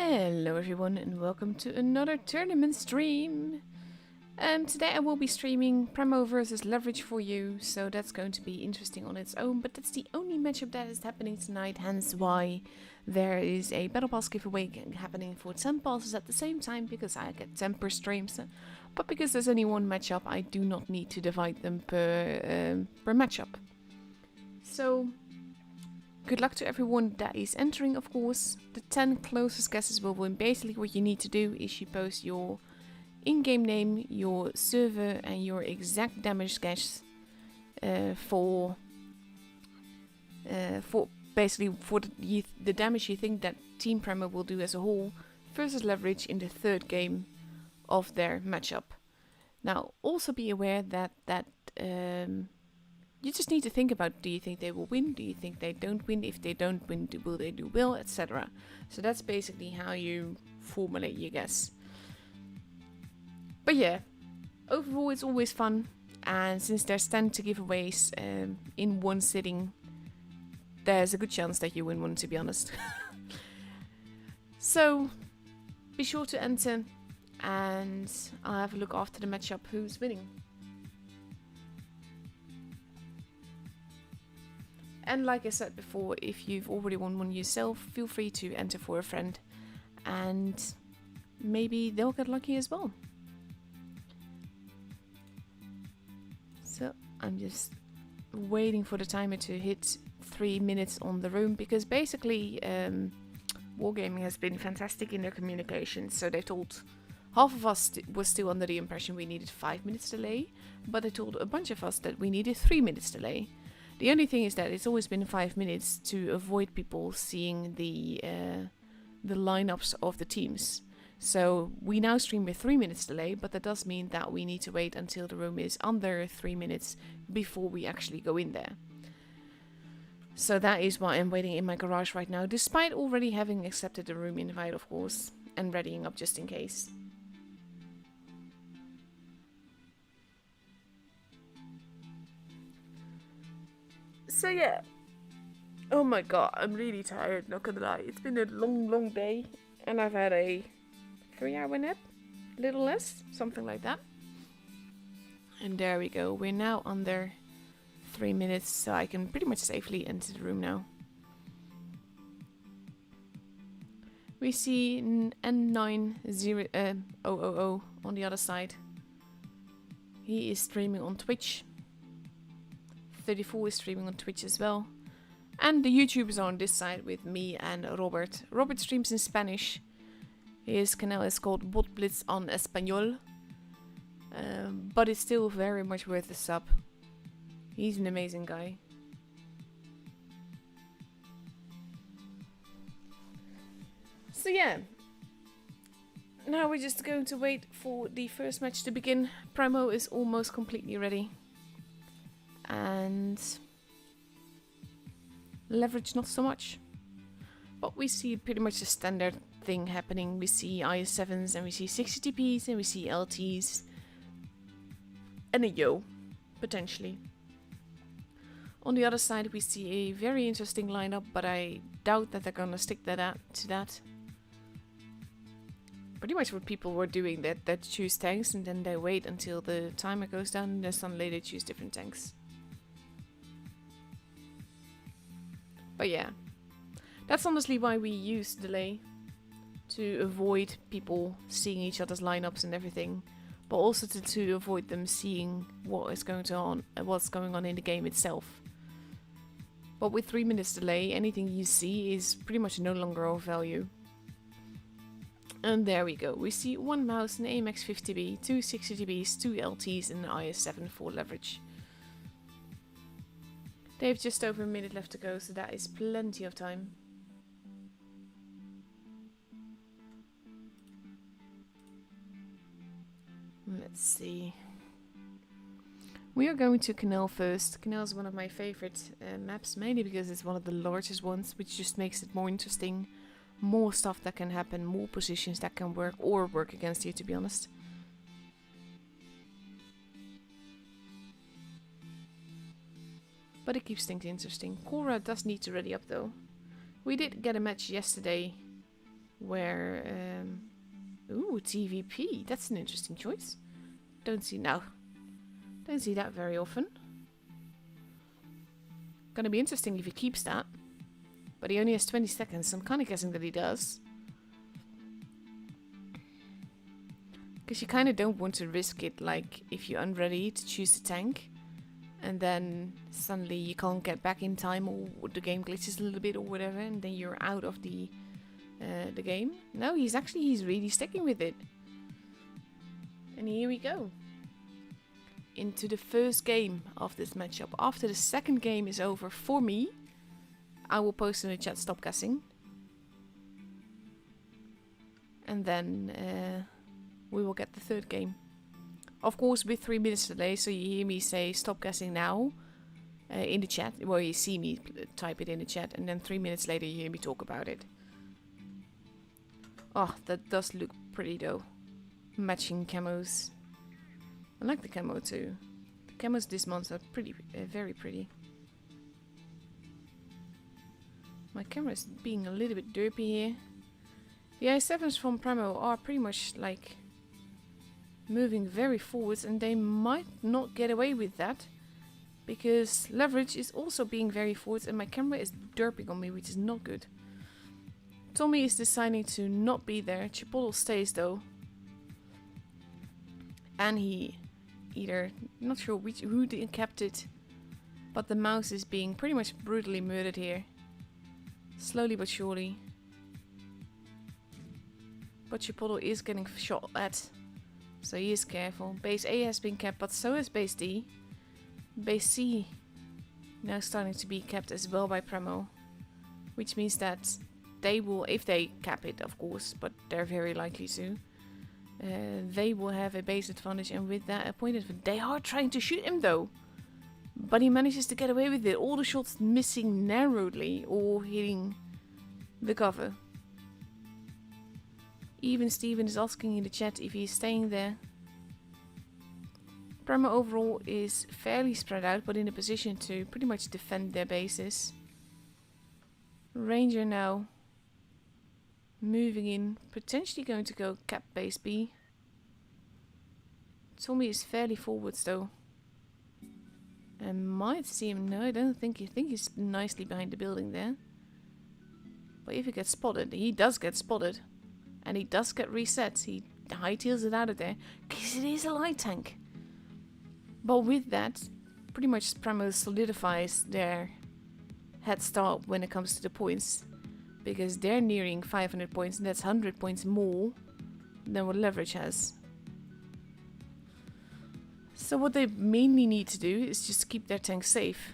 Hello everyone and welcome to another tournament stream. Today I will be streaming Primo versus Leverage for you, so that's going to be interesting on its own, but that's the only matchup that is happening tonight, hence why there is a Battle Pass giveaway happening for 10 passes at the same time, because I get 10 per stream, but because there's only one matchup I do not need to divide them per matchup. So good luck to everyone that is entering, of course. The 10 closest guesses will win. Basically what you need to do is you post your in-game name, your server and your exact damage guess for the damage you think that Team Primo will do as a whole versus Leverage in the third game of their matchup. Now also be aware that you just need to think about, do you think they will win? Do you think they don't win? If they don't win, will they do well, etc. So that's basically how you formulate your guess. But yeah, overall it's always fun. And since there's 10 to giveaways in one sitting, there's a good chance that you win one, to be honest. So be sure to enter and I'll have a look after the matchup who's winning. And like I said before, if you've already won one yourself, feel free to enter for a friend and maybe they'll get lucky as well. So I'm just waiting for the timer to hit 3 minutes on the room, because basically Wargaming has been fantastic in their communication. So they told half of us was still under the impression we needed 5 minutes delay, but they told a bunch of us that we needed 3 minutes delay. The only thing is that it's always been 5 minutes to avoid people seeing the lineups of the teams. So we now stream with 3 minutes delay, but that does mean that we need to wait until the room is under 3 minutes before we actually go in there. So that is why I'm waiting in my garage right now, despite already having accepted the room invite, of course, and readying up just in case. So yeah, oh my god, I'm really tired, not gonna lie. It's been a long day and I've had a 3-hour nap, little less, something like that. And there we go, we're now under 3 minutes, so I can pretty much safely enter the room now. We see N9000 on the other side. He is streaming on Twitch. 34 is streaming on Twitch as well. And the YouTubers are on this side with me and Robert. Robert streams in Spanish. His channel is called Blitz on Español. But it's still very much worth a sub. He's an amazing guy. So yeah. Now we're just going to wait for the first match to begin. Primo is almost completely ready. And Leverage not so much, but we see pretty much the standard thing happening. We see IS7s and we see 60 TPs and we see LTs and a Yo, potentially. On the other side we see a very interesting lineup, but I doubt that they're gonna stick to that. Pretty much what people were doing, that choose tanks and then they wait until the timer goes down and then suddenly they choose different tanks. But yeah, that's honestly why we use delay, to avoid people seeing each other's lineups and everything, but also to avoid them seeing what's going on in the game itself. But with 3 minutes delay, anything you see is pretty much no longer of value. And there we go, we see one mouse, an AMX 50B, 2 60TBs, 2 LTs and an IS7 for Leverage. They have just over a minute left to go, so that is plenty of time. Let's see. We are going to Canal first. Canal is one of my favorite maps, mainly because it's one of the largest ones, which just makes it more interesting. More stuff that can happen, more positions that can work or work against you, to be honest. But it keeps things interesting. Cora does need to ready up though. We did get a match yesterday where ooh, TVP, that's an interesting choice. Don't see that very often. Gonna be interesting if he keeps that, but he only has 20 seconds, so I'm kind of guessing that he does, because you kind of don't want to risk it, like if you're unready to choose the tank and then suddenly you can't get back in time, or the game glitches a little bit or whatever, and then you're out of the game. No, he's really sticking with it. And here we go into the first game of this matchup. After the second game is over for me, I will post in the chat stop guessing, and then we will get the third game. Of course, with 3 minutes delay, so you hear me say stop guessing now in the chat. Well, you see me type it in the chat, and then 3 minutes later you hear me talk about it. Oh, that does look pretty though. Matching camos. I like the camo too. The camos this month are pretty, very pretty. My camera is being a little bit derpy here. The i7s from Primo are pretty much like moving very forwards, and they might not get away with that because Leverage is also being very forwards and my camera is derping on me, which is not good. Tommy is deciding to not be there. Chipotle stays though, and he either, not sure who kept it, but the mouse is being pretty much brutally murdered here, slowly but surely. But Chipotle is getting shot at, so he is careful. Base A has been kept, but so has Base D. Base C now starting to be kept as well by Premo, which means that they will, if they cap it of course, but they're very likely to, they will have a base advantage, and with that a point advantage. They are trying to shoot him though, but he manages to get away with it. All the shots missing narrowly or hitting the cover. Even Steven is asking in the chat if he's staying there. Prema overall is fairly spread out, but in a position to pretty much defend their bases. Ranger now moving in, potentially going to go cap base B. Tommy is fairly forwards though. And might see him. No, I don't think. I think he's nicely behind the building there. But if he gets spotted, he does get spotted. And he does get reset. He hightails it out of there, because it is a light tank. But with that, pretty much Premo solidifies their head start when it comes to the points, because they're nearing 500 points, and that's 100 points more than what Leverage has. So what they mainly need to do is just keep their tank safe.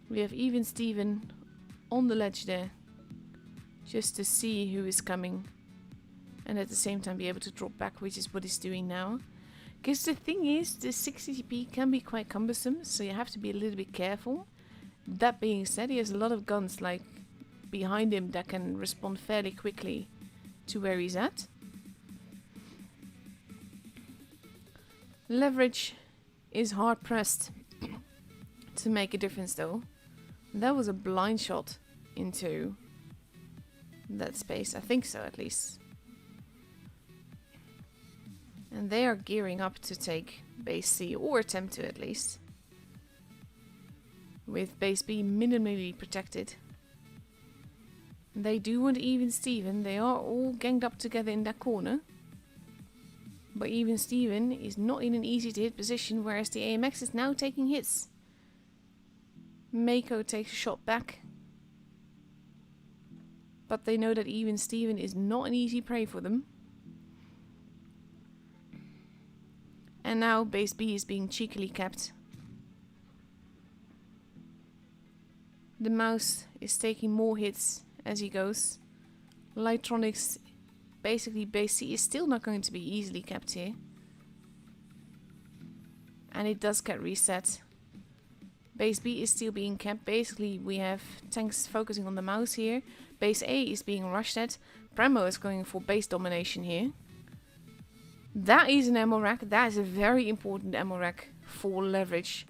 We have even Steven on the ledge there, just to see who is coming, and at the same time be able to drop back, which is what he's doing now. Because the thing is, the 60TP can be quite cumbersome, so you have to be a little bit careful. That being said, he has a lot of guns like behind him that can respond fairly quickly to where he's at. Leverage is hard pressed to make a difference though. That was a blind shot into that space, I think so at least. And they are gearing up to take base C, or attempt to at least, with base B minimally protected. They do want even Steven. They are all ganged up together in that corner. But even Steven is not in an easy to hit position, whereas the AMX is now taking hits. Mako takes a shot back. But they know that even Steven is not an easy prey for them. And now base B is being cheekily kept. The mouse is taking more hits as he goes. Lightronics, basically base C is still not going to be easily kept here. And it does get reset. Base B is still being kept. Basically we have tanks focusing on the mouse here. Base A is being rushed at. Premo is going for base domination here. That is an ammo rack. That is a very important ammo rack for Leverage.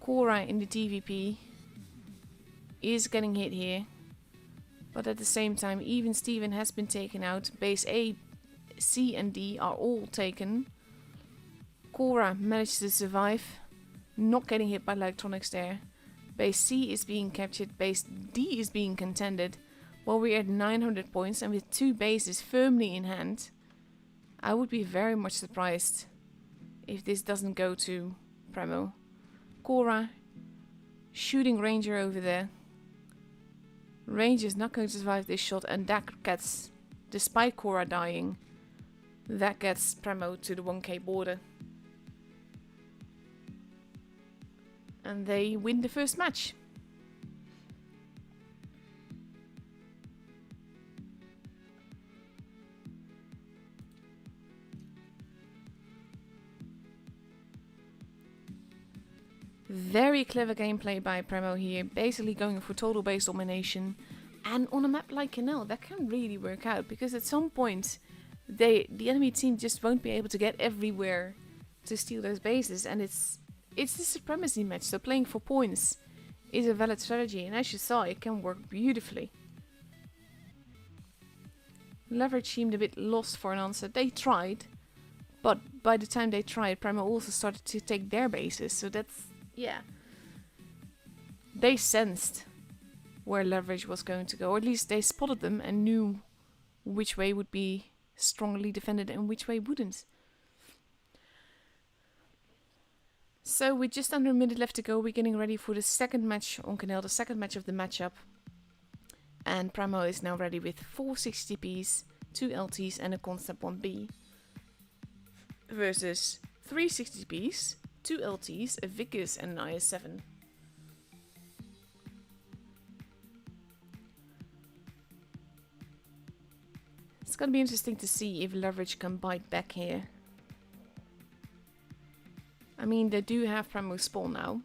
Cora in the TVP is getting hit here. But at the same time, even Steven has been taken out. Base A, C and D are all taken. Cora managed to survive, not getting hit by electronics there. Base C is being captured, base D is being contended. While we're at 900 points and with 2 bases firmly in hand, I would be very much surprised if this doesn't go to Premo. Cora shooting Ranger over there. Ranger's not going to survive this shot, and that gets, despite Cora dying, that gets Premo to the 1k border. And they win the first match. Very clever gameplay by Premo here, basically going for total base domination. And on a map like Canal, that can really work out, because at some point the enemy team just won't be able to get everywhere to steal those bases, and it's the supremacy match, so playing for points is a valid strategy, and as you saw, it can work beautifully. Leverage seemed a bit lost for an answer. They tried, but by the time they tried, Primo also started to take their bases, so that's, yeah. They sensed where Leverage was going to go, or at least they spotted them and knew which way would be strongly defended and which way wouldn't. So with just under a minute left to go, we're getting ready for the second match on Canal, the second match of the matchup. And Primo is now ready with 4 60Ps, 2 LTs and a Concept 1B. Versus 3 60Ps, 2 LTs, a Vicus and an IS-7. It's gonna be interesting to see if Leverage can bite back here. I mean, they do have Primo spawn now.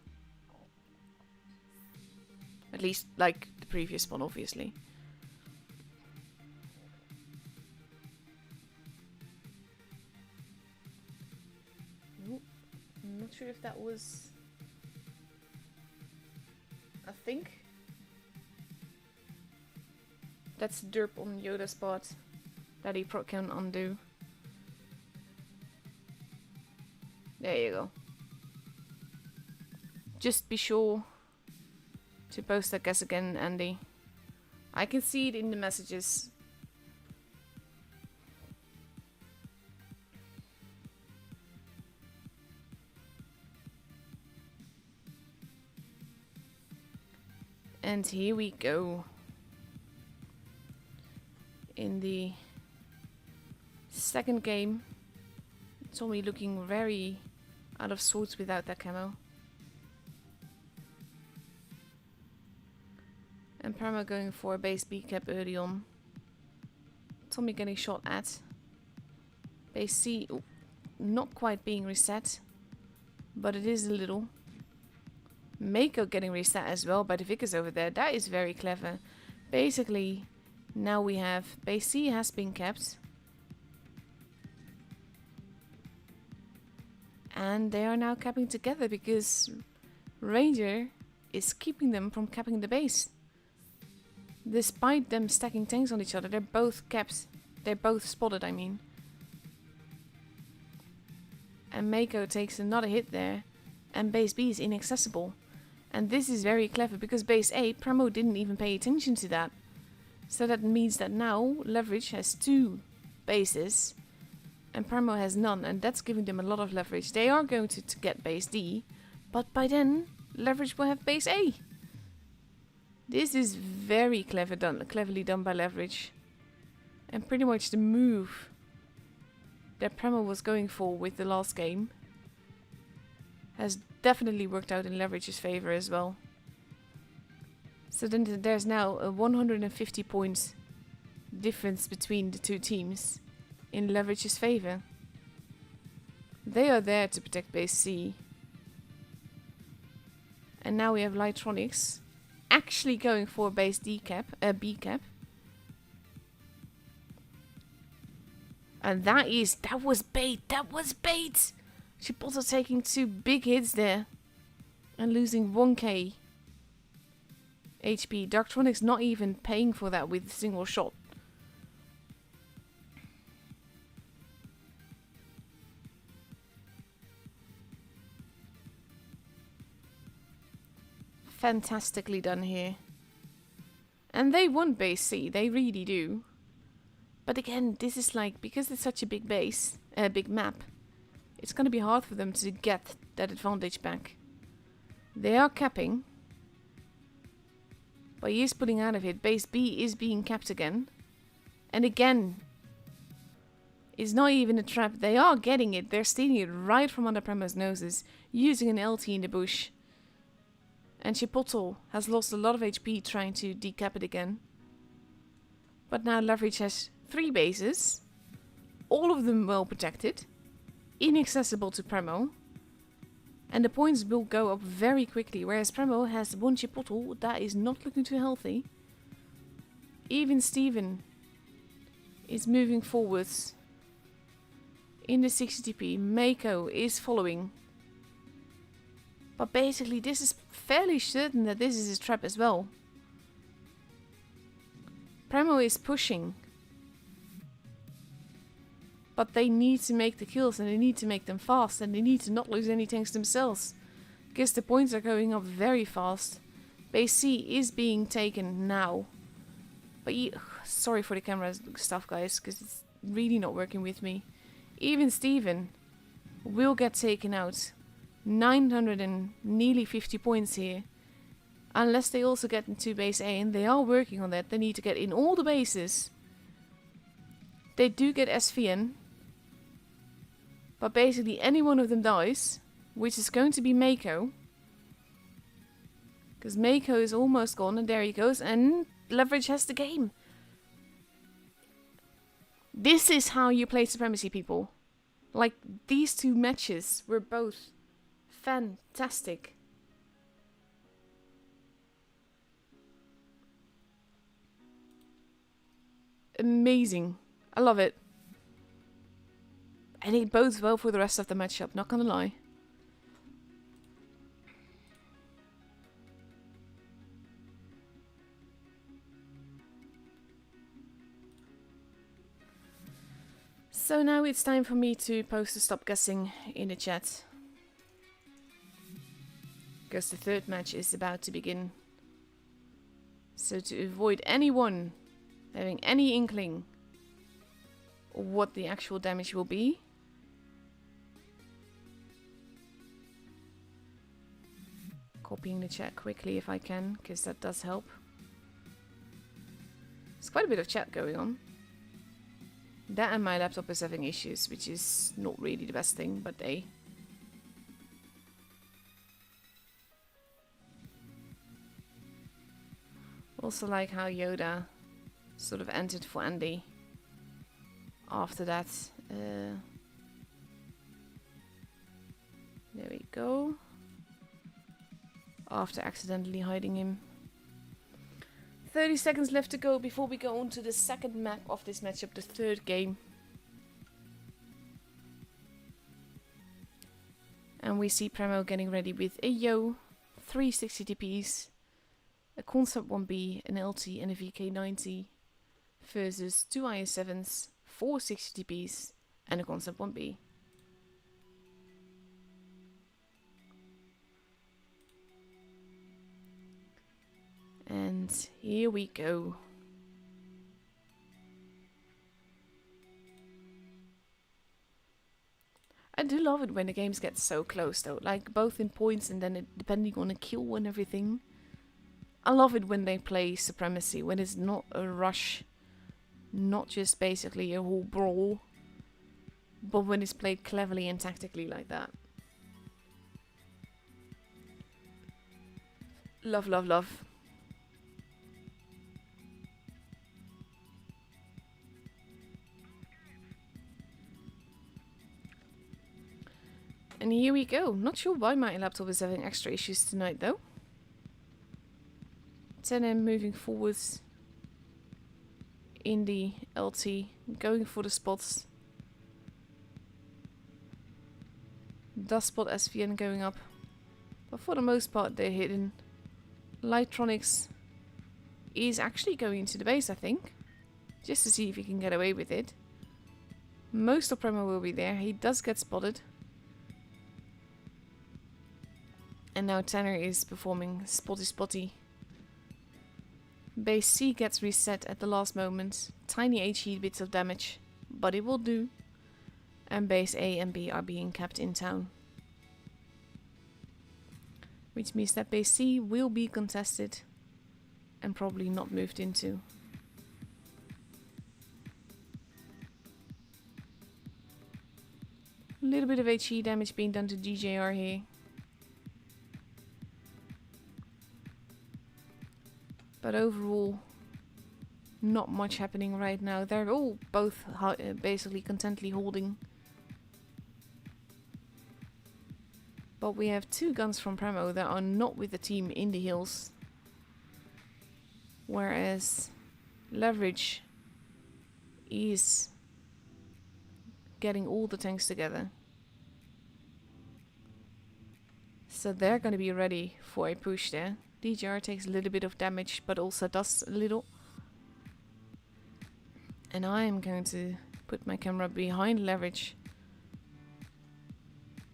At least, like the previous spawn, obviously. Ooh, I'm not sure if that was... I think that's derp on Yoda's part that he can undo. There you go. Just be sure to post that guess again, Andy. I can see it in the messages. And here we go. In the second game, Tommy looking very out of sorts without that camo. And Parma going for a base B cap early on. Tommy getting shot at. Base C not quite being reset, but it is a little. Mako getting reset as well by the Vicus over there. That is very clever. Basically, now we have base C has been kept. And they are now capping together because Ranger is keeping them from capping the base. Despite them stacking tanks on each other, they're both capped. They're both spotted, I mean. And Mako takes another hit there. And base B is inaccessible. And this is very clever because base A, Primo didn't even pay attention to that. So that means that now Leverage has 2 bases. And Primo has none. And that's giving them a lot of leverage. They are going to get base D. But by then, Leverage will have base A. This is very cleverly done by Leverage. And pretty much the move that Primo was going for with the last game has definitely worked out in Leverage's favor as well. So then there's now a 150 points difference between the 2 teams in Leverage's favor. They are there to protect base C. And now we have Lightronics actually going for base B cap. And that was bait. Chipotle taking 2 big hits there and losing 1k. HP. Darktronic's not even paying for that with a single shot. Fantastically done here. And they want base C, they really do. But again, this is like, because it's such a big base, big map, it's gonna be hard for them to get that advantage back. They are capping. But he is pulling out of it. Base B is being capped again. And again, it's not even a trap. They are getting it. They're stealing it right from under Premo's noses, using an LT in the bush. And Chipotle has lost a lot of HP trying to decap it again. But now Leverage has 3 bases. All of them well protected. Inaccessible to Premo. And the points will go up very quickly. Whereas Premo has 1 Chipotle. That is not looking too healthy. Even Steven is moving forwards in the 60TP. Mako is following. But basically this is fairly certain that this is his trap as well. Premo is pushing. But they need to make the kills and they need to make them fast. And they need to not lose any tanks themselves. Because the points are going up very fast. Base C is being taken now. But sorry for the camera stuff, guys, because it's really not working with me. Even Steven will get taken out. 900 and nearly 50 points here. Unless they also get into base A, and they are working on that. They need to get in all the bases. They do get SVN. But basically any one of them dies, which is going to be Mako. Because Mako is almost gone, and there he goes, and Leverage has the game. This is how you play Supremacy, people. Like, these 2 matches were both fantastic. Amazing. I love it. And it bodes well for the rest of the matchup, not gonna lie. So now it's time for me to post a stop guessing in the chat. Because the 3rd match is about to begin. So to avoid anyone having any inkling of what the actual damage will be, copying the chat quickly if I can, because that does help. There's quite a bit of chat going on. That and my laptop is having issues, which is not really the best thing, but they... Also like how Yoda sort of entered for Andy. After that. There we go. After accidentally hiding him. 30 seconds left to go before we go on to the 2nd map of this matchup, the 3rd game. And we see Premo getting ready with a Yo, 3 60TPs, a Concept 1B, an LT and a VK90 versus 2 IS7s, 4 60TPs and a Concept 1B. And here we go. I do love it when the games get so close though, like both in points and then depending on a kill and everything. I love it when they play Supremacy, when it's not a rush, not just basically a whole brawl, but when it's played cleverly and tactically like that. Love, love, love. And here we go. Not sure why my laptop is having extra issues tonight though. 10M moving forwards in the LT, going for the spots. Does spot SVN going up, but for the most part they're hidden. Lightronics is actually going into the base, I think. Just to see if he can get away with it. Most of Premo will be there. He does get spotted. And now Tanner is performing spotty. Base C gets reset at the last moment. Tiny HE bits of damage, but it will do. And base A and B are being kept in town. Which means that base C will be contested and probably not moved into. A little bit of HE damage being done to DJR here. But overall, not much happening right now. They're all both basically contently holding. But we have 2 guns from Premo that are not with the team in the hills. Whereas Leverage is getting all the tanks together. So they're going to be ready for a push there. DJR takes a little bit of damage, but also does a little. And I am going to put my camera behind Leverage.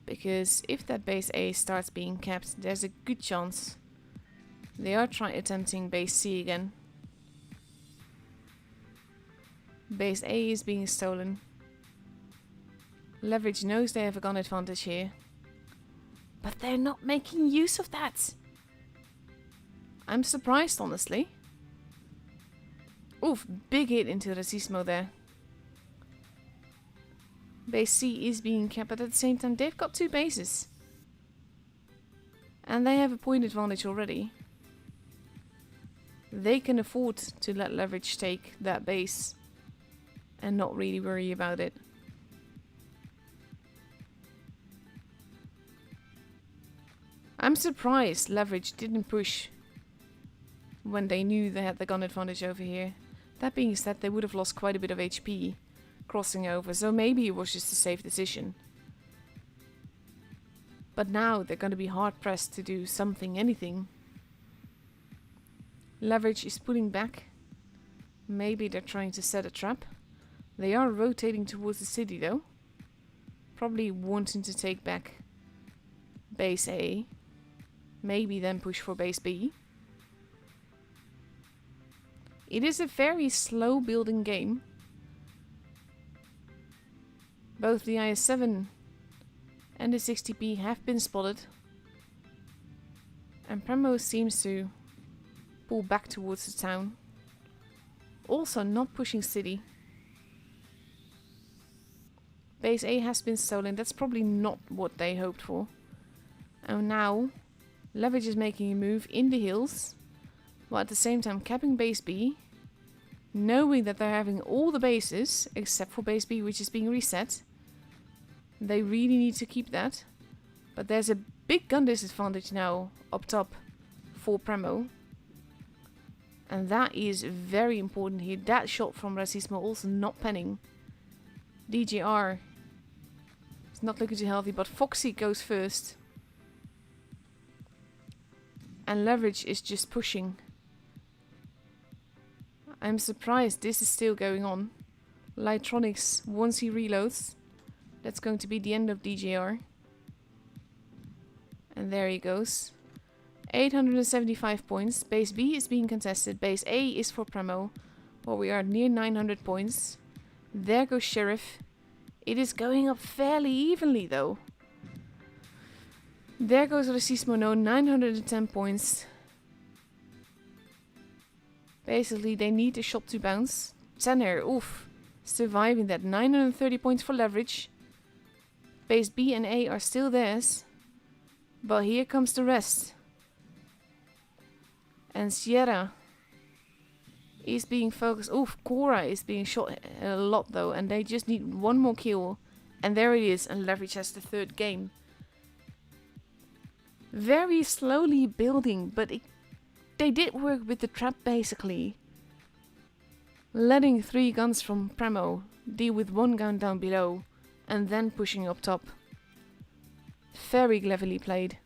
Because if that base A starts being kept, there's a good chance they are attempting base C again. Base A is being stolen. Leverage knows they have a gun advantage here. But they're not making use of that. I'm surprised, honestly. Oof, big hit into Racismo there. Base C is being kept, but at the same time they've got 2 bases. And they have a point advantage already. They can afford to let Leverage take that base and not really worry about it. I'm surprised Leverage didn't push when they knew they had the gun advantage over here. That being said, they would have lost quite a bit of HP crossing over, so maybe it was just a safe decision. But now they're going to be hard pressed to do something, anything. Leverage is pulling back. Maybe they're trying to set a trap. They are rotating towards the city though. Probably wanting to take back base A. Maybe then push for base B. It is a very slow building game. Both the IS-7 and the 60p have been spotted. And Premo seems to pull back towards the town. Also not pushing city. Base A has been stolen. That's probably not what they hoped for. And now Leverage is making a move in the hills, while at the same time capping base B, knowing that they're having all the bases except for base B, which is being reset. They really need to keep that. But there's a big gun disadvantage now up top for Premo. And that is very important here. That shot from Racismo also not penning. DJR is not looking too healthy, but Foxy goes first. And Leverage is just pushing. I'm surprised this is still going on. Lightronics, once he reloads, that's going to be the end of DJR. And there he goes. 875 points. Base B is being contested. Base A is for Premo. Well, we are near 900 points. There goes Sheriff. It is going up fairly evenly though. There goes Racismo, no, 910 points. Basically, they need the shot to bounce. Tanner, oof, surviving that. 930 points for Leverage. Base B and A are still theirs. But here comes the rest. And Sierra is being focused. Oof, Cora is being shot a lot though. And they just need one more kill. And there it is. And Leverage has the 3rd game. Very slowly building, but they did work with the trap basically. Letting 3 guns from Premo deal with 1 gun down below and then pushing up top. Very cleverly played.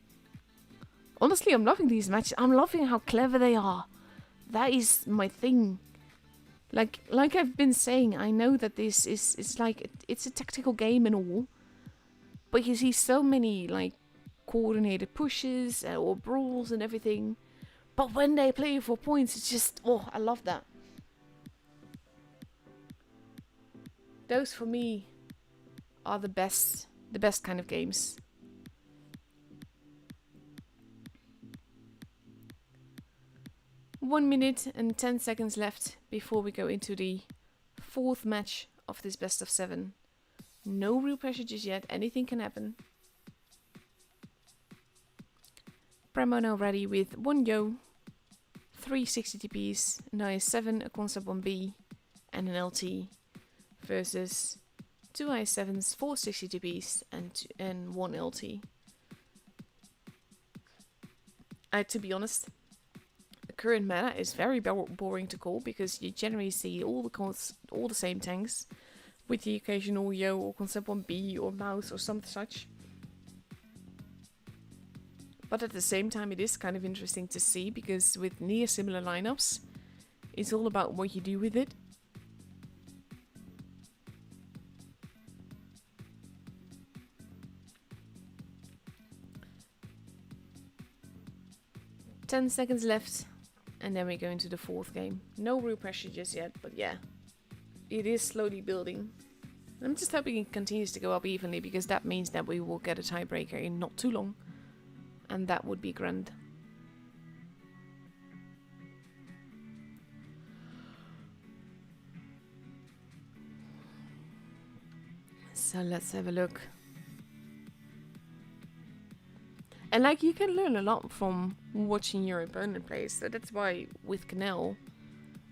Honestly, I'm loving these matches. I'm loving how clever they are. that is my thing. Like I've been saying, I know that this is it's a tactical game and all, but you see so many like coordinated pushes or brawls and everything. But when they play for points, it's just I love that. Those for me are the best kind of games. One minute and 10 seconds left before we go into the fourth match of this best of 7. No real pressure just yet, anything can happen. Premo now ready with 1 Yo, 3 60 TPs, an IS-7, a concept 1B, and an LT, versus 2 IS-7s, 4 60 TPs, and 1 LT. To be honest, the current meta is very boring to call because you generally see all the same tanks, with the occasional Yo or concept 1B or mouse or something such. But at the same time, it is kind of interesting to see because with near similar lineups, it's all about what you do with it. Ten seconds left, and then we go into the fourth game. No real pressure just yet, but yeah, it is slowly building. I'm just hoping it continues to go up evenly because that means that we will get a tiebreaker in not too long. And that would be grand. So let's have a look. And like you can learn a lot from watching your opponent play. So that's why with Canal,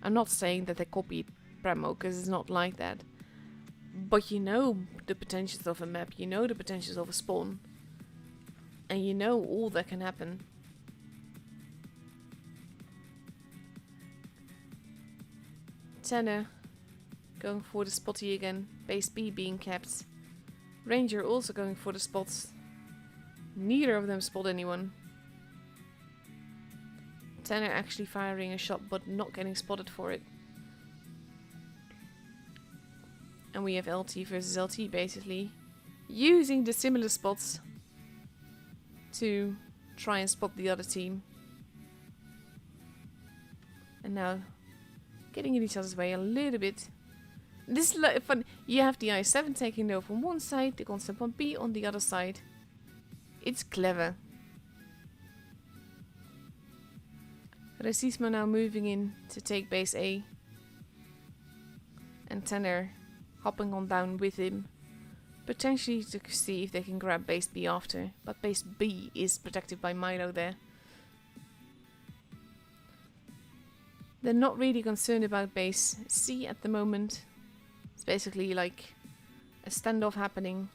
I'm not saying that they copied Premo because it's not like that. But you know the potentials of a map, you know the potentials of a spawn. And you know all that can happen. Tanner going for the spotty again. Base B being kept. Ranger also going for the spots. Neither of them spot anyone. Tanner actually firing a shot but not getting spotted for it. And we have LT versus LT basically. Using the similar spots to try and spot the other team. And now getting in each other's way a little bit. This is fun. You have the I-7 taking over on one side, the concept 1B on the other side. It's clever. Racismo now moving in to take base A. And Tanner hopping on down with him. Potentially to see if they can grab base B after, but base B is protected by Milo there. They're not really concerned about base C at the moment. It's basically like a standoff happening.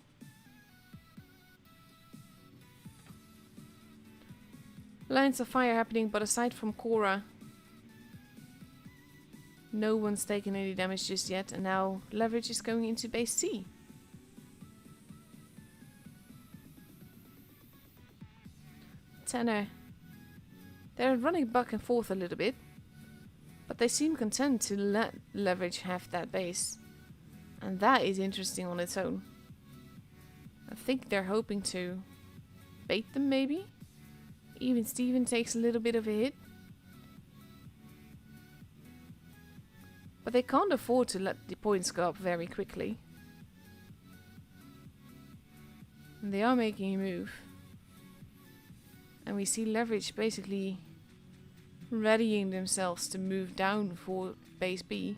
Lines of fire happening, but aside from Cora, no one's taken any damage just yet, and now Leverage is going into base C. Tanner. They're running back and forth a little bit, but they seem content to let Leverage have that base. And that is interesting on its own. I think they're hoping to bait them maybe? Even Steven takes a little bit of a hit. But they can't afford to let the points go up very quickly. And they are making a move. And we see Leverage basically readying themselves to move down for base B.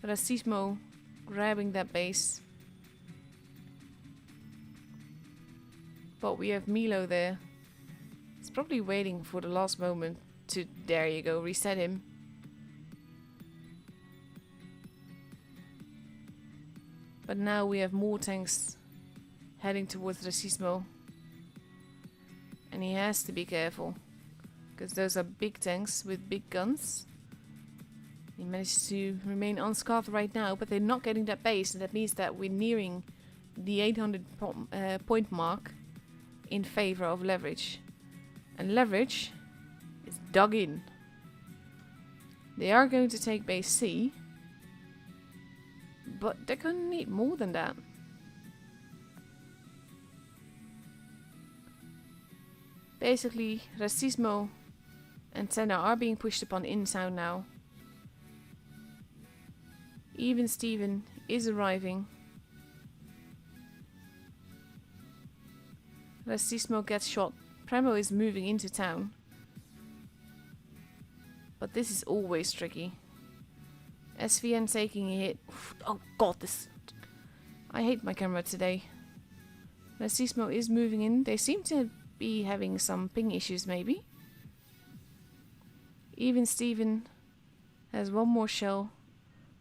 Racismo grabbing that base. But we have Milo there. He's probably waiting for the last moment to, there you go, reset him. But now we have more tanks heading towards Racismo. And he has to be careful, because those are big tanks with big guns. He manages to remain unscarfed right now, but they're not getting that base, and that means that we're nearing the 800 point mark in favor of Leverage. And Leverage is dug in. They are going to take base C, but they're going to need more than that. Basically, Racismo and Senna are being pushed upon in town now. Even Steven is arriving. Racismo gets shot. Premo is moving into town. But this is always tricky. SVN taking a hit. Oh god, this... I hate my camera today. Racismo is moving in. They seem to be having some ping issues maybe. Even Steven has one more shell.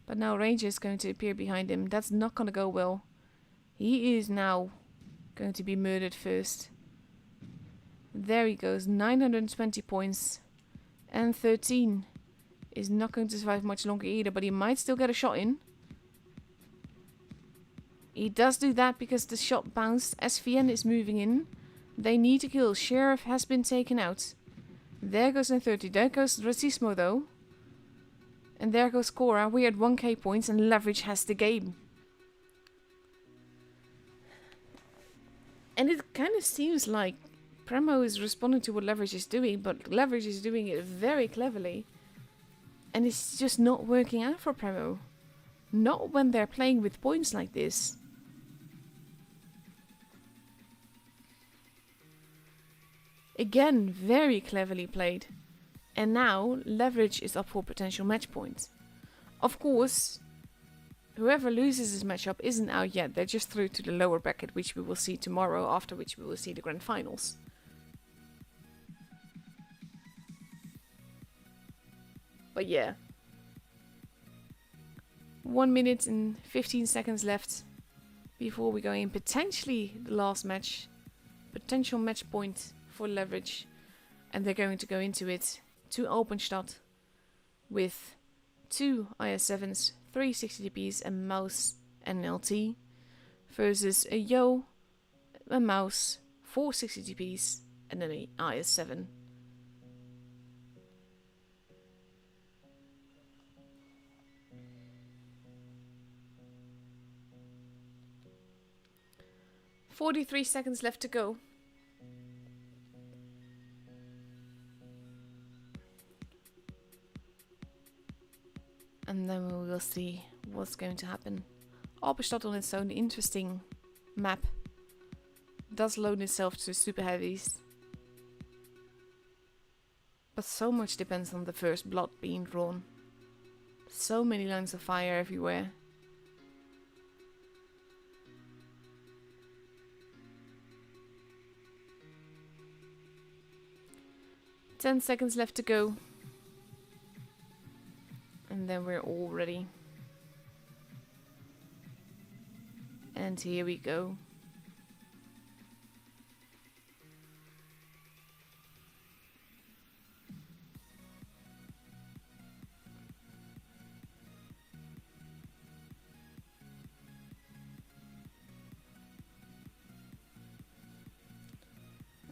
But now Ranger is going to appear behind him. That's not going to go well. He is now going to be murdered first. There he goes. 920 points. And 13 is not going to survive much longer either. But he might still get a shot in. He does do that because the shot bounced. SVN is moving in. They need to kill. Sheriff has been taken out. There goes 30. There goes Racismo though. And there goes Cora. We had 1k points and Leverage has the game. And it kind of seems like Premo is responding to what Leverage is doing, but Leverage is doing it very cleverly. And it's just not working out for Premo. Not when they're playing with points like this. Again, very cleverly played. And now, Leverage is up for potential match points. Of course, whoever loses this matchup isn't out yet. They're just through to the lower bracket, which we will see tomorrow, after which we will see the grand finals. But yeah. 1 minute and 15 seconds left before we go in. Potentially the last match. Potential match point for Leverage. And they're going to go into it to Openstadt with 2 IS-7s, 3 60dps, a mouse and an LT versus a Yo, a mouse, 4 60dps and then an IS-7. "43 seconds left to go. And then we will see what's going to happen. Openstadt on its own, interesting map. Does loan itself to super heavies. But so much depends on the first blood being drawn. So many lines of fire everywhere. "10 seconds left to go. And then we're all ready. And here we go.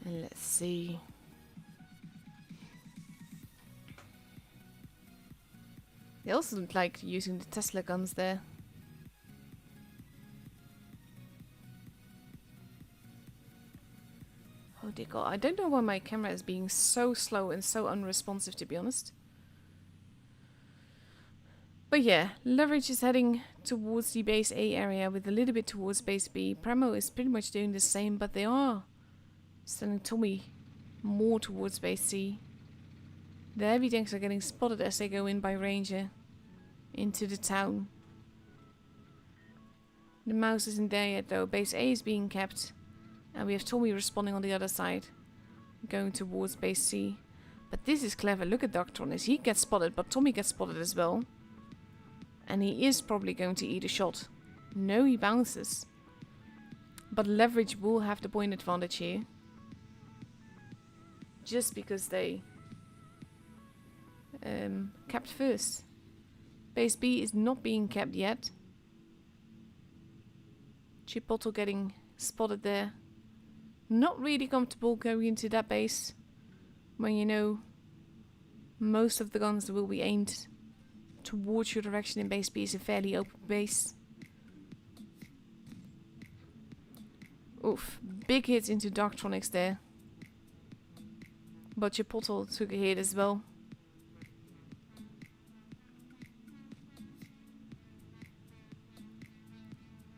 And let's see. They also don't like using the Tesla guns there. Oh dear god, I don't know why my camera is being so slow and so unresponsive, to be honest. But yeah, Leverage is heading towards the base A area with a little bit towards base B. Premo is pretty much doing the same, but they are sending Tommy more towards base C. The heavy tanks are getting spotted as they go in by Ranger into the town. The mouse isn't there yet though. Base A is being kept. And we have Tommy responding on the other side. Going towards base C. But this is clever. Look at Darktronis. He gets spotted, but Tommy gets spotted as well. And he is probably going to eat a shot. No, he bounces. But Leverage will have the point advantage here. Just because they kept first. Base B is not being kept yet. Chipotle getting spotted there. Not really comfortable going into that base when you know Most of the guns will be aimed towards your direction in base B. Is a fairly open base. Oof, big hit into Darktronics there. But Chipotle took a hit as well.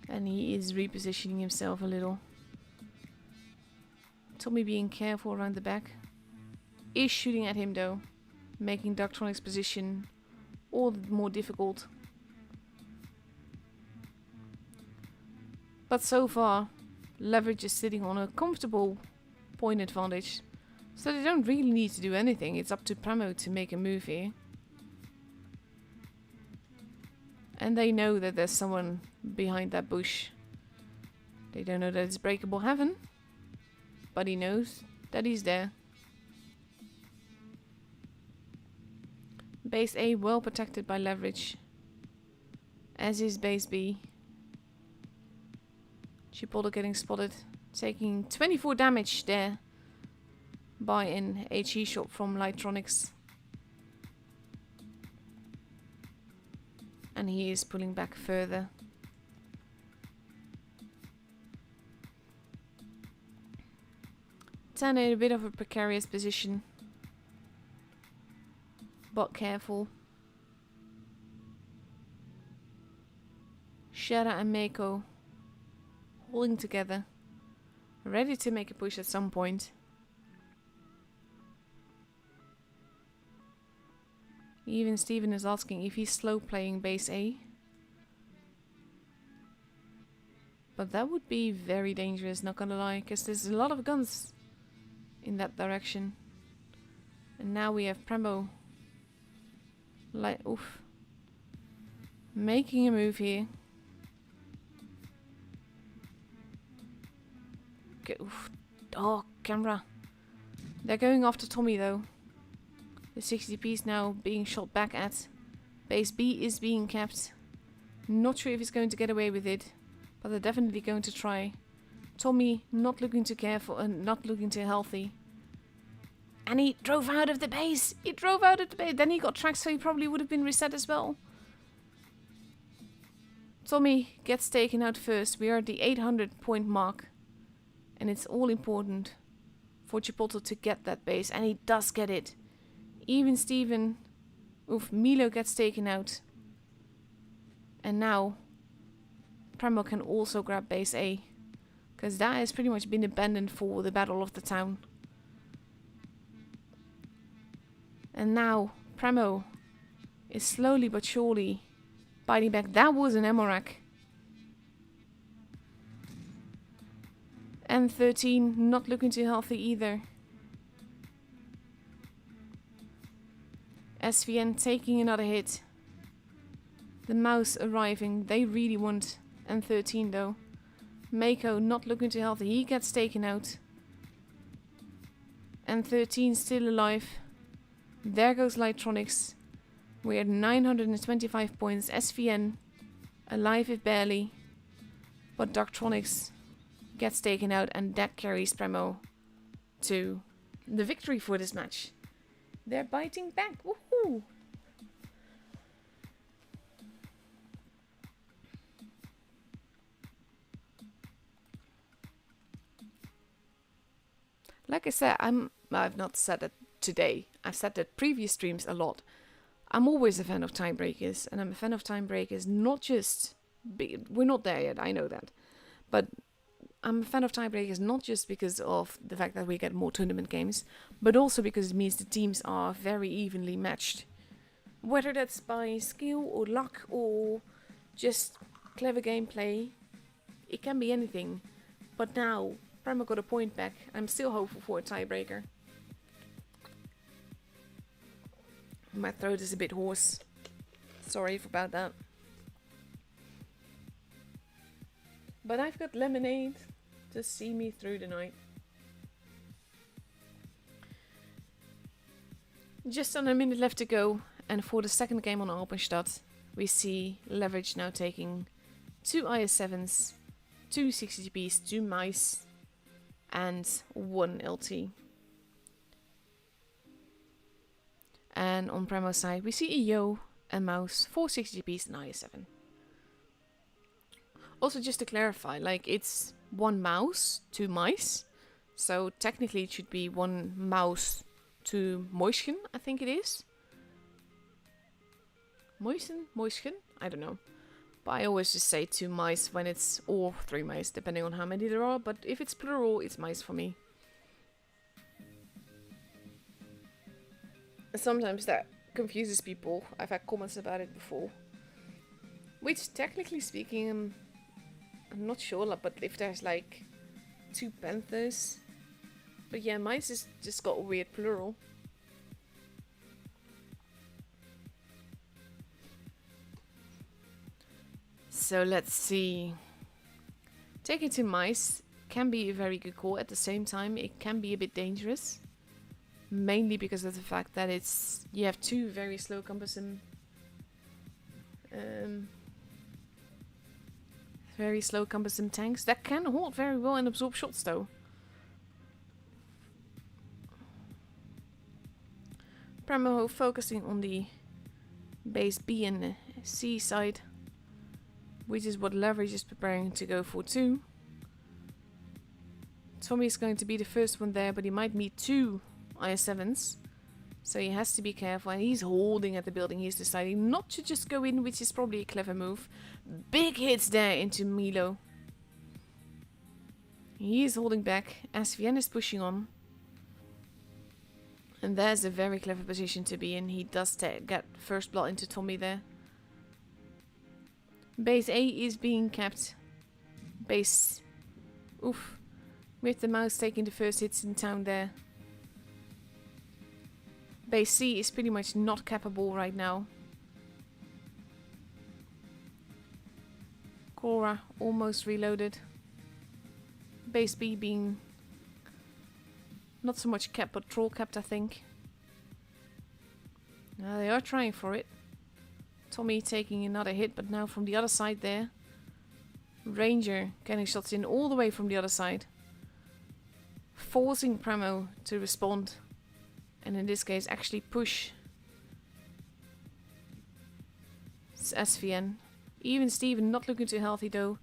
And he is repositioning himself a little. Tommy being careful around the back. Is shooting at him though. Making Darktronics' position all the more difficult. But so far, Leverage is sitting on a comfortable point advantage. So they don't really need to do anything. It's up to Pramo to make a move here. And they know that there's someone behind that bush. They don't know that it's breakable heaven. But he knows that he's there. Base A well protected by Leverage. As is base B. Chipotle getting spotted. Taking 24 damage there. By an HE shot from Lightronics. And he is pulling back further. Tan in a bit of a precarious position. But careful. Shara and Mako holding together. Ready to make a push at some point. Even Steven is asking if he's slow playing base A. But that would be very dangerous, not gonna lie, because there's a lot of guns in that direction. And now we have Premo. Oof. Making a move here. Okay, oof. Oh, camera. They're going after Tommy though. The 60p is now being shot back at. Base B is being kept. Not sure if he's going to get away with it. But they're definitely going to try. Tommy not looking too careful and not looking too healthy. And he drove out of the base. He drove out of the base. Then he got tracked, so he probably would have been reset as well. Tommy gets taken out first. We are at the 800 point mark. And it's all important for Chipotle to get that base. And he does get it. Even Steven, Milo gets taken out. And now, Premo can also grab base A. Because that has pretty much been abandoned for the Battle of the Town. And now, Premo is slowly but surely biting back. That was an Emorak. And 13, not looking too healthy either. SVN taking another hit. The mouse arriving. They really want N13 though. Mako not looking too healthy. He gets taken out. N13 still alive. There goes Lightronics. We're at 925 points. SVN alive if barely. But Darktronics gets taken out and that carries Premo to the victory for this match. They're biting back. Woohoo! Like I said, I've not said that today. I've said that previous streams a lot. I'm always a fan of tiebreakers, and I'm a fan of tiebreakers not just... we're not there yet, I know that. But I'm a fan of tiebreakers not just because of the fact that we get more tournament games, but also because it means the teams are very evenly matched. Whether that's by skill or luck or just clever gameplay, it can be anything. But now, Prema got a point back. I'm still hopeful for a tiebreaker. My throat is a bit hoarse. Sorry about that. But I've got lemonade to see me through the night. Just under a minute left to go, and for the second game on Alpenstadt, we see Leverage now taking 2 IS-7s, 2 60GPs, 2 mice, and 1 LT. And on Premo's side, we see a Yo, a mouse, 460 piece, and IS7. Also, just to clarify, like, it's 1 mouse, 2 mice. So technically it should be 1 mouse, 2 moischen, I think it is. Moischen? I don't know. But I always just say 2 mice when it's, or 3 mice, depending on how many there are. But if it's plural, it's mice for me. Sometimes that confuses people. I've had comments about it before. Which, technically speaking, I'm not sure, but if there's like 2 panthers. But yeah, mice is just got a weird plural. So let's see. Taking 2 mice can be a very good call. At the same time, it can be a bit dangerous. Mainly because of the fact that you have 2 very slow cumbersome tanks that can hold very well and absorb shots though. Premo focusing on the base B and C side, which is what Leverage is preparing to go for too. Tommy is going to be the first one there, but he might meet 2 IS7s, so he has to be careful, and he's holding at the building. He's deciding not to just go in, which is probably a clever move. Big hits there into Milo. He is holding back as Vienne is pushing on, and there's a very clever position to be in. He does get first blood into Tommy there. Base A is being kept. Base, with the mouse taking the first hits in town there. Base C is pretty much not capable right now. Cora almost reloaded. Base B being not so much capped, but troll capped, I think. Now they are trying for it. Tommy taking another hit, but now from the other side there. Ranger getting shots in all the way from the other side. Forcing Premo to respond. And in this case, actually push SVN. Even Steven not looking too healthy though.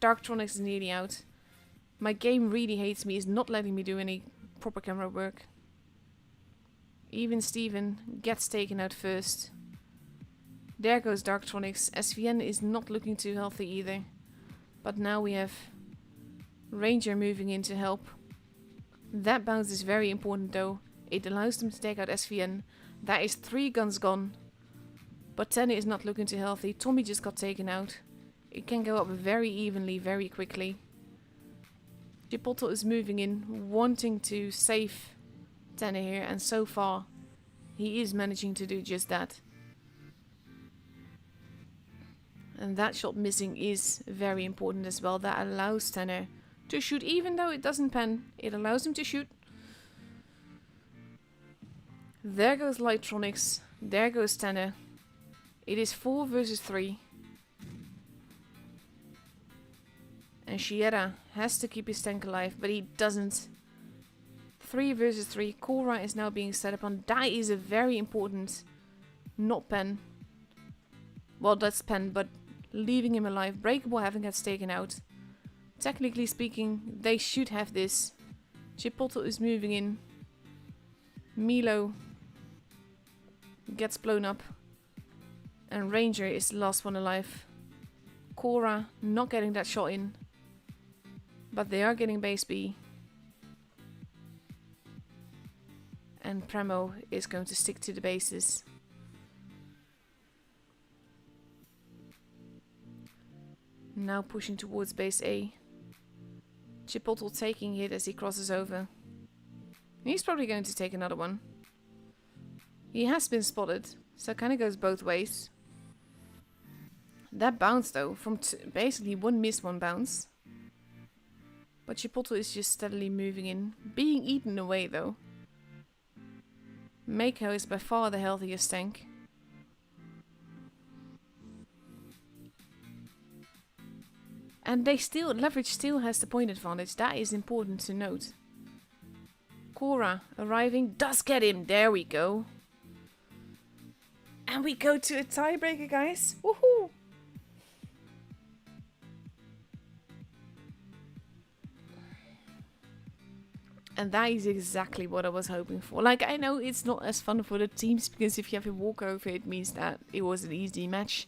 Darktronics is nearly out. My game really hates me, is not letting me do any proper camera work. Even Steven gets taken out first. There goes Darktronics. SVN is not looking too healthy either. But now we have Ranger moving in to help. That bounce is very important though. It allows them to take out SVN. That is 3 guns gone. But Tenne is not looking too healthy. Tommy just got taken out. It can go up very evenly, very quickly. Chipotle is moving in, wanting to save Tenne here. And so far, he is managing to do just that. And that shot missing is very important as well. That allows Tenne to shoot, even though it doesn't pen. It allows him to shoot. There goes Lightronics. There goes Tenne. It is 4 versus 3. And Shiera has to keep his tank alive, but he doesn't. 3 versus 3. Cora is now being set up on. That is a very important, not pen. Well, that's pen, but leaving him alive. Breakable having gets taken out. Technically speaking, they should have this. Chipotle is moving in. Milo gets blown up. And Ranger is the last one alive. Cora not getting that shot in. But they are getting base B. And Premo is going to stick to the bases. Now pushing towards base A. Chipotle taking it as he crosses over. He's probably going to take another one. He has been spotted, so it kind of goes both ways. That bounce though, from basically 1 miss, 1 bounce. But Chipotle is just steadily moving in, being eaten away though. Mako is by far the healthiest tank. And Leverage still has the point advantage. That is important to note. Cora arriving does get him. There we go. And we go to a tiebreaker, guys. Woohoo! And that is exactly what I was hoping for. Like, I know it's not as fun for the teams, because if you have a walkover, it means that it was an easy match.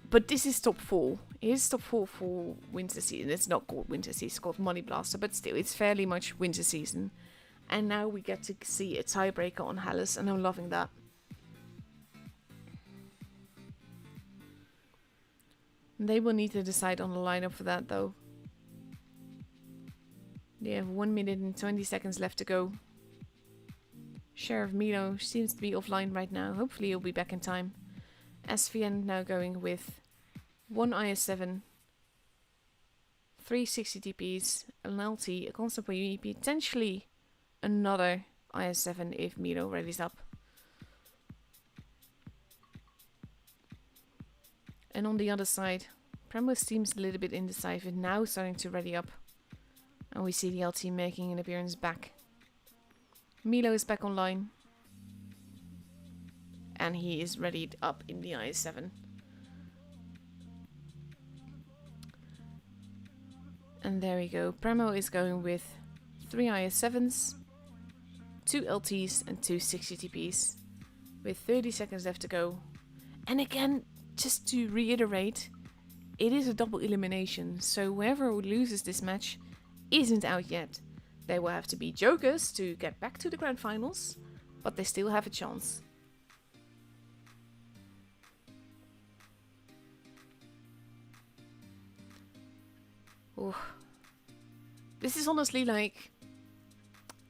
But this is top 4. It is top 4 for winter season. It's not called winter season, it's called Money Blaster, but still, it's fairly much winter season. And now we get to see a tiebreaker on Hallis, and I'm loving that. They will need to decide on the lineup for that, though. They have 1 minute and 20 seconds left to go. Sheriff Milo seems to be offline right now. Hopefully he'll be back in time. SVN now going with 1 IS7, 3 60 TPs, an LT, a constant PvP, potentially another IS7 if Milo readies up. And on the other side, Premo seems a little bit indecisive, now starting to ready up. And we see the LT making an appearance back. Milo is back online. And he is readied up in the IS7. And there we go. Premo is going with 3 IS7s, 2 LTs and 2 60 TPs. With 30 seconds left to go. And again, just to reiterate, it is a double elimination. So whoever loses this match isn't out yet. They will have to be jokers to get back to the grand finals, but they still have a chance. Ooh. This is honestly like,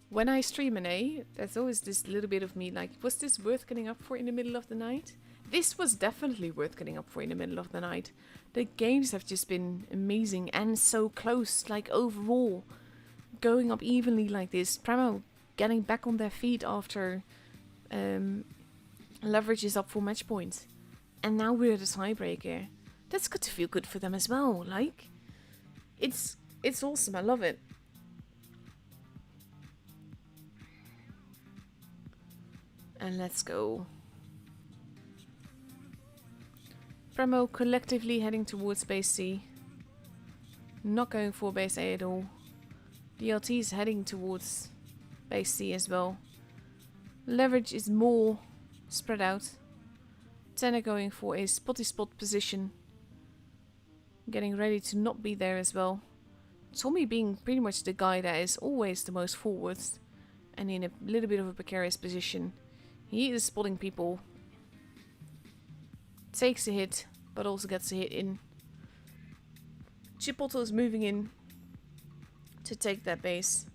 when I stream an A, there's always this little bit of me like, was this worth getting up for in the middle of the night? This was definitely worth getting up for in the middle of the night. The games have just been amazing and so close, like overall. Going up evenly like this. Premo getting back on their feet after leverage is up for match points. And now we're at a tiebreaker. That's got to feel good for them as well. Like, it's awesome. I love it. And let's go. Premo collectively heading towards base C. Not going for base A at all. The LT is heading towards base C as well. Leverage is more spread out. Tenor going for a spotty spot position. Getting ready to not be there as well. Tommy being pretty much the guy that is always the most forwards. And in a little bit of a precarious position. He is spotting people. Takes a hit, but also gets a hit in. Chipotle is moving in to take that base.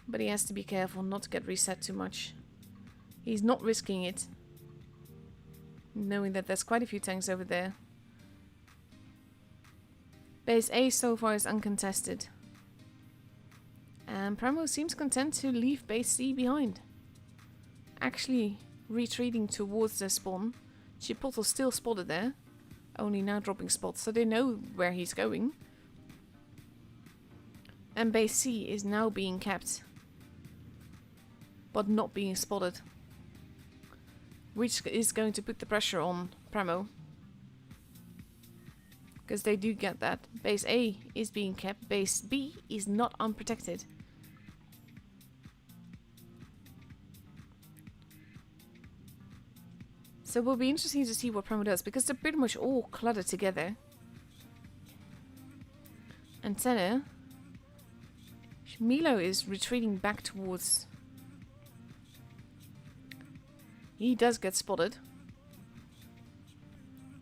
But he has to be careful not to get reset too much. He's not risking it. Knowing that there's quite a few tanks over there. Base A so far is uncontested. And Premo seems content to leave base C behind. Actually retreating towards their spawn. Chipotle still spotted there. Only now dropping spots, so they know where he's going. And base C is now being kept. But not being spotted. Which is going to put the pressure on Premo. Because they do get that. Base A is being kept. Base B is not unprotected. So it will be interesting to see what Premo does. Because they're pretty much all cluttered together. And Tenor. Milo is retreating back towards... He does get spotted.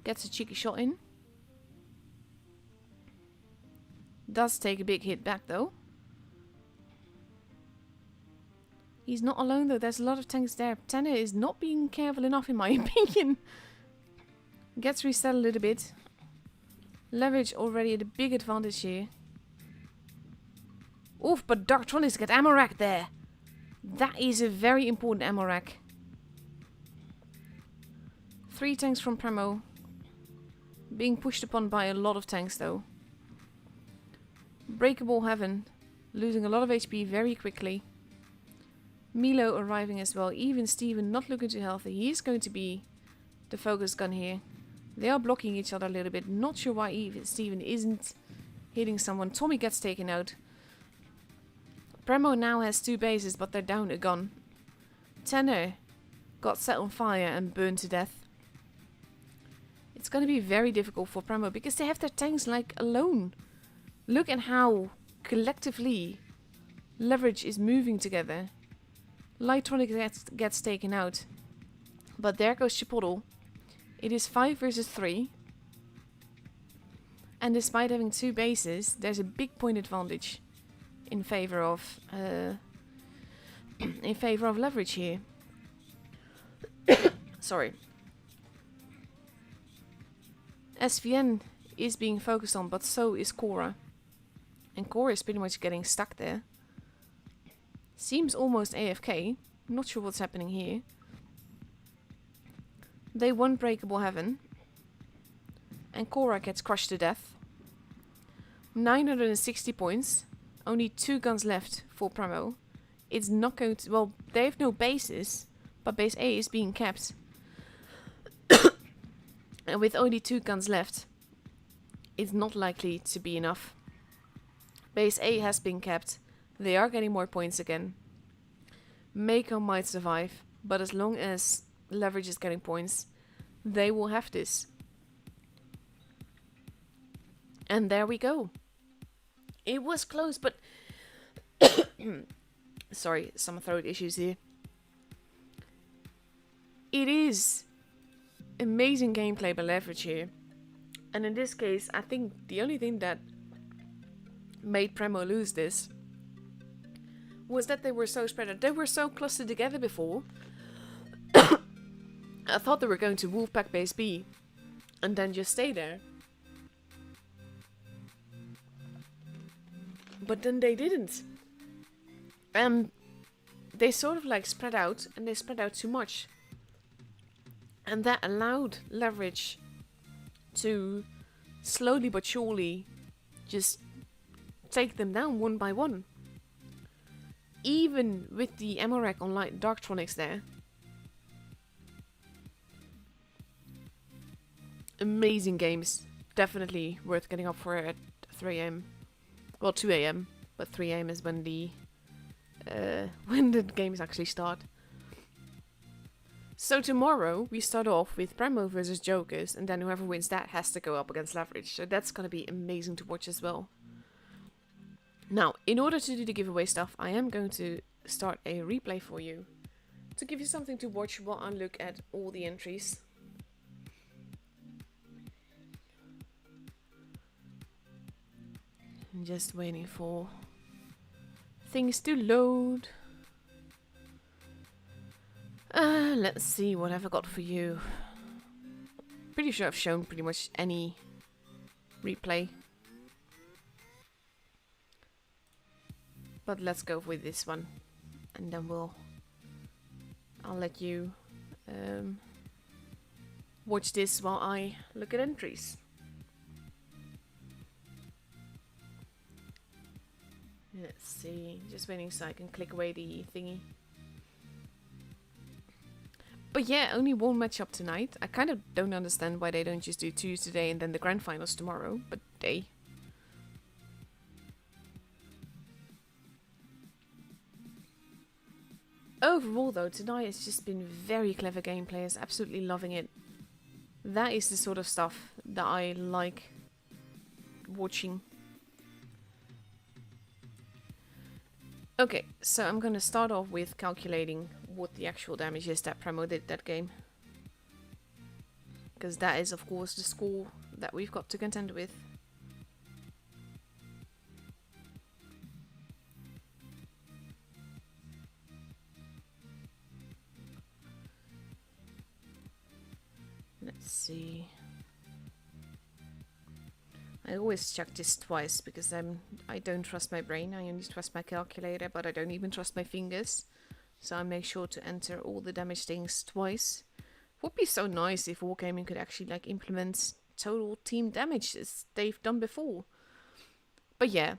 Gets a cheeky shot in. Does take a big hit back though. He's not alone though, there's a lot of tanks there. Tenor is not being careful enough in my opinion. Gets reset a little bit. Leverage already at a big advantage here. Oof, but Darktronics get ammo rack there. That is a very important ammo rack. 3 tanks from Premo. Being pushed upon by a lot of tanks though. Breakable Heaven. Losing a lot of HP very quickly. Milo arriving as well. Even Steven not looking too healthy. He's going to be the focus gun here. They are blocking each other a little bit. Not sure why even Steven isn't hitting someone. Tommy gets taken out. Premo now has 2 bases, but they're down a gun. Tanner got set on fire and burned to death. It's going to be very difficult for Premo because they have their tanks like alone. Look at how collectively Leverage is moving together. Lightronic gets taken out. But there goes Chipotle. It is 5 versus 3. And despite having 2 bases, there's a big point advantage in favor of Leverage here. Sorry. SVN is being focused on, but so is Cora. And Cora is pretty much getting stuck there. Seems almost AFK. Not sure what's happening here. They won Breakable Heaven. And Cora gets crushed to death. 960 points. Only 2 guns left for Premo. It's not going to... Well, they have no bases. But base A is being kept. And with only 2 guns left, it's not likely to be enough. Base A has been kept. They are getting more points again. Mako might survive, but as long as Leverage is getting points, they will have this. And there we go. It was close, but... Sorry, some throat issues here. It is amazing gameplay by Leverage here. And in this case, I think the only thing that made Premo lose this was that they were so spread out. They were so clustered together before. I thought they were going to Wolfpack base B and then just stay there. But then they didn't. They sort of like spread out, and they spread out too much. And that allowed Leverage to slowly but surely just take them down one by one. Even with the ammo rack on light Darktronics there. Amazing games. Definitely worth getting up for at 3 AM. Well, 2 AM. But 3 AM is when the games actually start. So tomorrow we start off with Premo versus Jokers, and then whoever wins that has to go up against Leverage. So that's gonna be amazing to watch as well. Now, in order to do the giveaway stuff, I am going to start a replay for you to give you something to watch while I look at all the entries. I'm just waiting for things to load. Let's see what have I got for you. Pretty sure I've shown pretty much any replay. But let's go with this one. And then I'll let you watch this while I look at entries. Let's see, just waiting so I can click away the thingy. But yeah, only 1 matchup tonight. I kind of don't understand why they don't just do 2 today and then the grand finals tomorrow, but they. Overall though, tonight has just been very clever gameplayers, absolutely loving it. That is the sort of stuff that I like watching. Okay, so I'm gonna start off with calculating what the actual damage is that Premo did that game. Because that is of course the score that we've got to contend with. Let's see. I always check this twice because I don't trust my brain. I only trust my calculator, but I don't even trust my fingers. So I make sure to enter all the damage things twice. Would be so nice if Wargaming could actually like implement total team damage as they've done before. But yeah,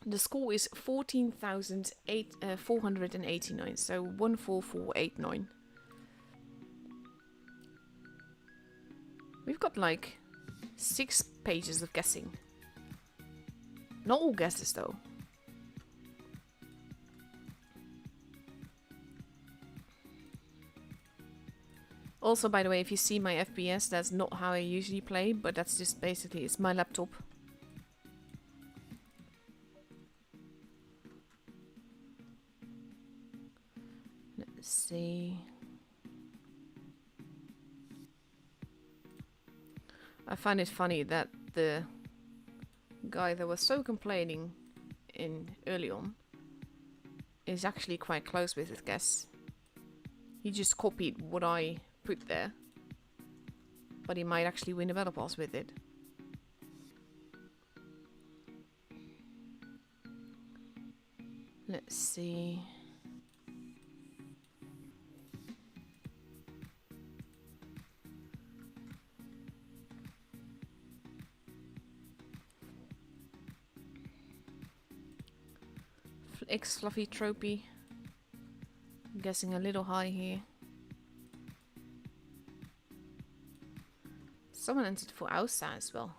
The score is 14,489, so 14489. We've got like 6 pages of guessing. Not all guesses though. Also, by the way, if you see my FPS, that's not how I usually play, but that's just basically, it's my laptop. Let's see. I find it funny that the guy that was so complaining in early on is actually quite close with his guess. He just copied what I put there, but he might actually win a battle pass with it. Let's see. X Fluffy Trophy. I'm guessing a little high here. Someone entered for Ausa as well.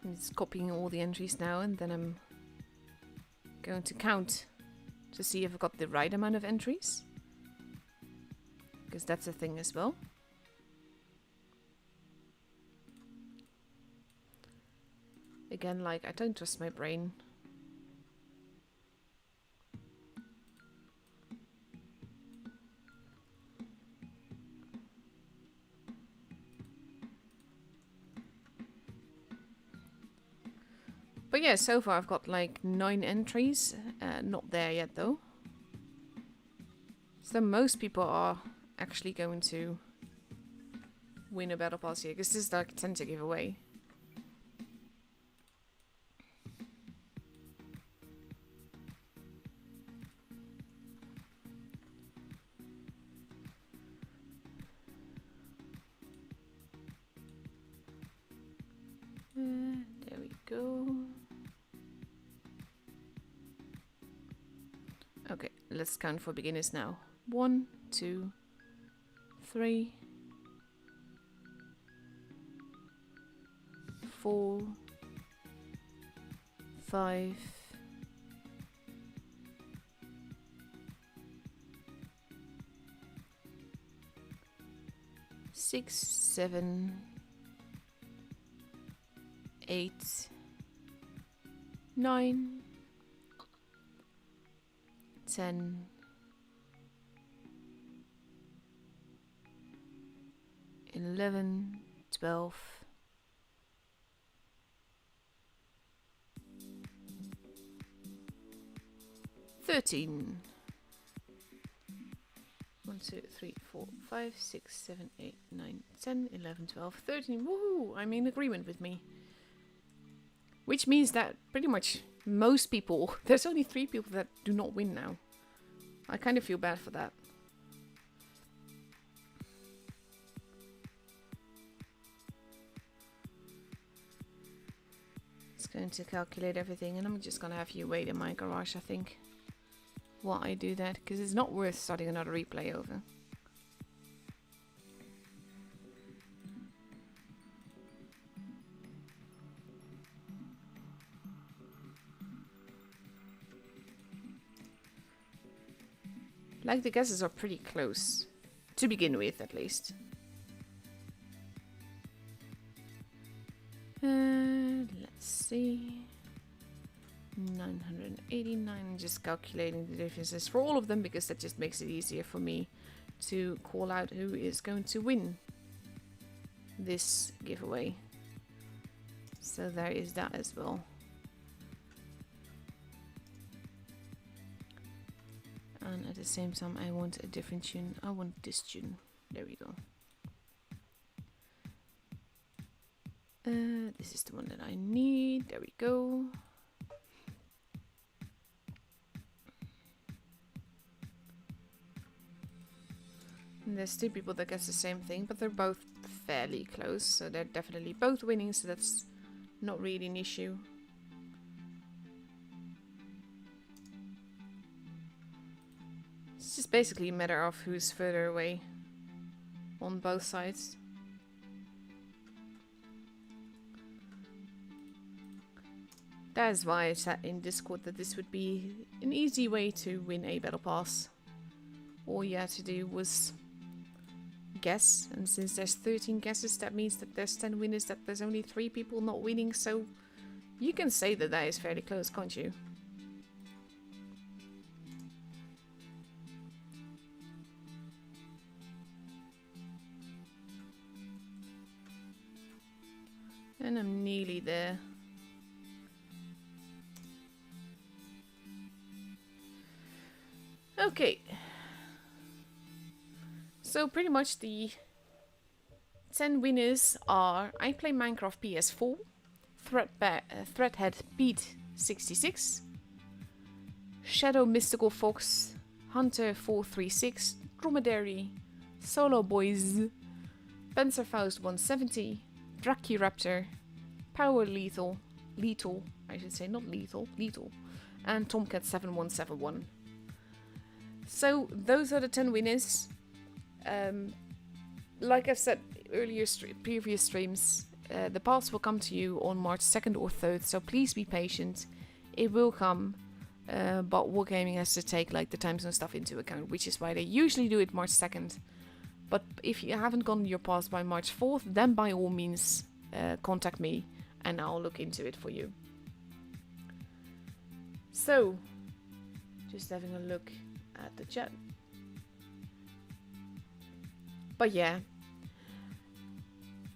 I'm just copying all the entries now, and then I'm going to count to see if I've got the right amount of entries, because that's a thing as well. Again, like, I don't trust my brain. But yeah, so far I've got like 9 entries. Not there yet though. So most people are actually going to win a battle pass here, because this is like a 10 to give away. There we go. Okay, let's count for beginners now. 1, 2, 3, 4, 5, 6, 7, 8, 9, 10, 11, 12, 13. 1, 2, 3, 4, 5, 6, 7, 8, 9, 10, 11, 12, 13. Woohoo! I'm in agreement with me. Which means that pretty much most people, there's only 3 people that do not win now. I kind of feel bad for that. It's going to calculate everything, and I'm just gonna have you wait in my garage, I think, while I do that, because it's not worth starting another replay over. Like, the guesses are pretty close, to begin with at least. Let's see. 989, just calculating the differences for all of them, because that just makes it easier for me to call out who is going to win this giveaway. So there is that as well. And at the same time, I want a different tune. I want this tune. There we go. This is the one that I need. There we go. And there's 2 people that guess the same thing, but they're both fairly close, so they're definitely both winning, so that's not really an issue. It's just basically a matter of who's further away on both sides. That is why I said in Discord that this would be an easy way to win a battle pass. All you had to do was guess, and since there's 13 guesses, that means that there's 10 winners, that there's only 3 people not winning, so you can say that that is fairly close, can't you? And I'm nearly there. Okay. So pretty much the 10 winners are I Play Minecraft PS4, Threadhead Pete 66, Shadow Mystical Fox, Hunter 436, Dromedary, Solo Boys, Panzerfaust 170, Dracuraptor, Power Lethal, I should say, not lethal, and Tomcat 7171. So those are the 10 winners. Like I've said earlier, previous streams, the pass will come to you on March 2nd or 3rd, so please be patient. It will come, but Wargaming has to take like the time zone stuff into account, which is why they usually do it March 2nd. But if you haven't gotten your pass by March 4th, then by all means contact me and I'll look into it for you. So, just having a look at the chat. But yeah,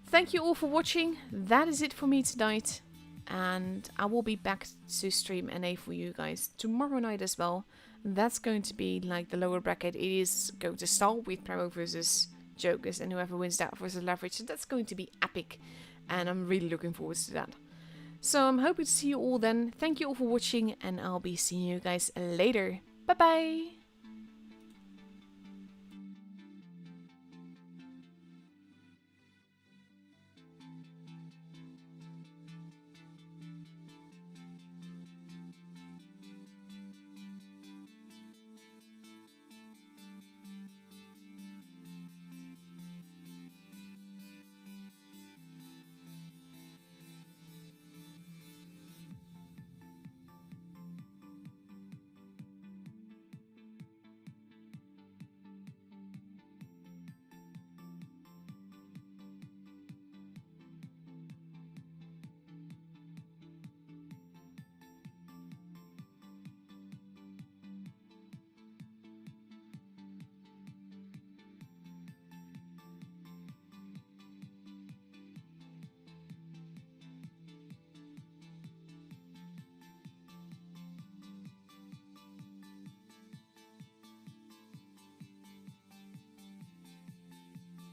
thank you all for watching. That is it for me tonight, and I will be back to stream NA for you guys tomorrow night as well. That's going to be like the lower bracket. It is going to start with Primo versus Jokers, and whoever wins that versus Leverage. So that's going to be epic, and I'm really looking forward to that. So I'm hoping to see you all then. Thank you all for watching, and I'll be seeing you guys later. Bye bye!